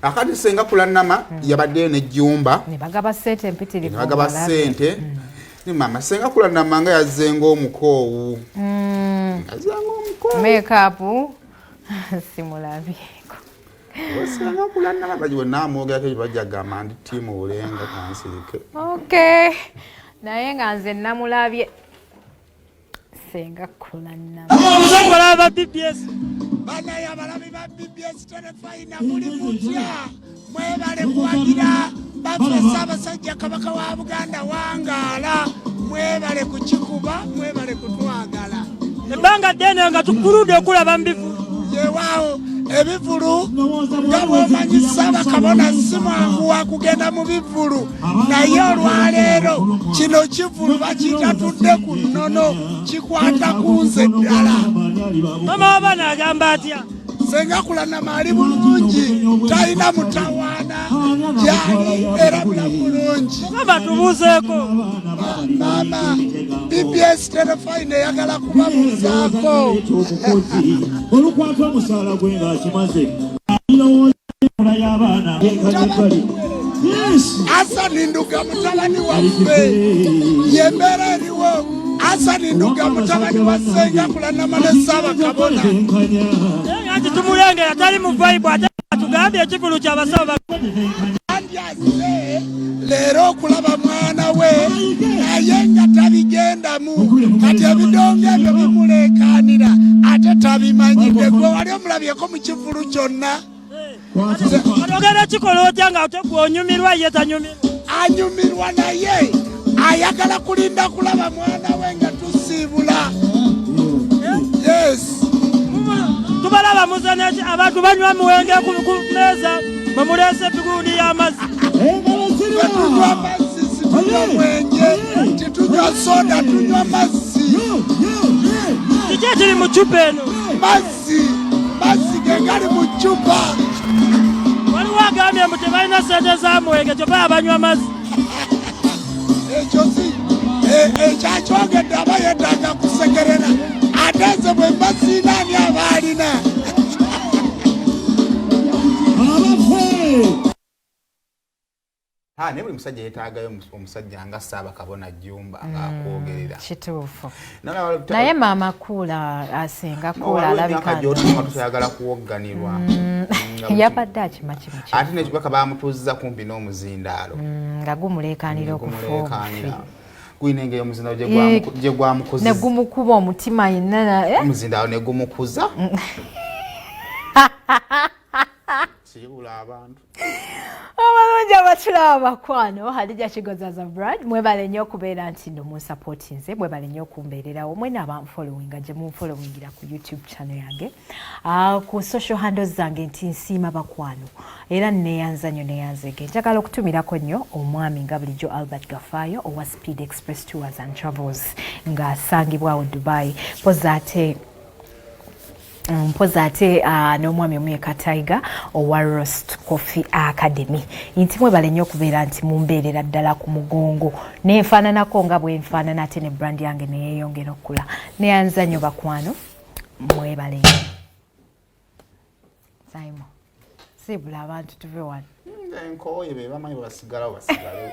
akati senga kulanama yabadde ne jumba ne bagaba sente mpitirivu ne bagaba sente ni mama senga kulanama nga yazengo omukoowu yazengo omukoowu makeup simulabyeko senga kulanama bajiwe namwogera ke bajagamba ndi timu olenga kansirike okay naye nga nze namulabye senga kulanama abamusobola aba BBS bana ya balabi ba BBS telefina muli mutya mwebale kuwagira bafesa abasajja kabaka wa Buganda wangaala mwebale kukikuba mwebale kutwagala ebbanga ddene nga tukuludde okulaba mbivu yewaawo ebivulu nga bwomanyi Ssaabakabona si mwangu wa kugenda mu bivulu naye olwaleero kino kivulu bakiyita tudde ku nnono kikwata ku nze ddala mama w'abaana agamba atya senga kulanama ali bulungi talina mutawaana gyali era bulamu bulungi mukama tubuuzeeko mama BBS telefine eyagala kubabuuzaako olukwata omusaala gwe ng'akimaze y'abaana Asani Nduga mutabani waffe yembeera eriwo Asani Nduga mutabani wa senga kulanama ne Ssaabakabona nti tumulengera tali mu vibe ate tugambye ekivulu ky'abasawo andyaze leero okulaba mwana we naye nga tabigendamu kati ebidongo ebyo bimuleekaanira ate tabimanyidde gwe wali omulabyeko mu kivulu kyonna atogera kikola otya nga ate gw'onyumirwa ye tanyumirwa anyumirwa naye ayagala kulinda kulaba mwana we nga tusiibula yes tubalaba muzana abantu banywa muwenge ku meeza mwe muleese ebigundi y'amazzi tunywa amazzi situnywa mwenge titunywa soda tunywa mazzi kiki ekiri mu cupa eno mazzi ge gali mu cupa waliwo agambye mbu tebalina sente za muwenge kyova abanywa mazzi ekyo si ekyakyogedde aba yeetaaga kusekerera ate nze bwe mbasiinaani aba alina naye buli musajja yeetaagayo omusajja nga Ssaabakabona Jumba ng'akwogerera kituufu naye maama Kuula asinga Kuula alabika tuyagala kuwogganirwa yabadde akima kimu ate nekibaka bamutuzza kumpi n'omuzindaalo nga gumuleekaanira okufa guyina engeri omuzindaalo gye gwamukuza ne gumukuba omutima yenna omuzindaalo ne gumukuza siibula abantu abalungi abatulaba bakwano Hadija Kigoza za Brad mwebale nnyo okubeera nti ndo munsupport nze mwebale nnyo okumbeererawo mwena abanfollowinga gye munfollowingira ku YouTube channel yange ku social handles zange nti nsiima bakwano era neyanza nnyo neyanzege njagala okutumirako nnyo omwami nga bulijjo Albert Gafayo owa Speed Express Tours and Travels ng'asangibwawo Dubai mpoza ate n'omwami omuyeka Tiger owa Roast Coffee Academy nti mwebale nnyo okubeera nti mumbeerera ddala ku mugongo nenfaananako nga bwenfaanana ate ne brand yange neyeeyongera okula neyanza nnyo bakwano mwebale nnyo Simon siibula abantu tuve wano enkooye be bamanyi basigalawo basigalewo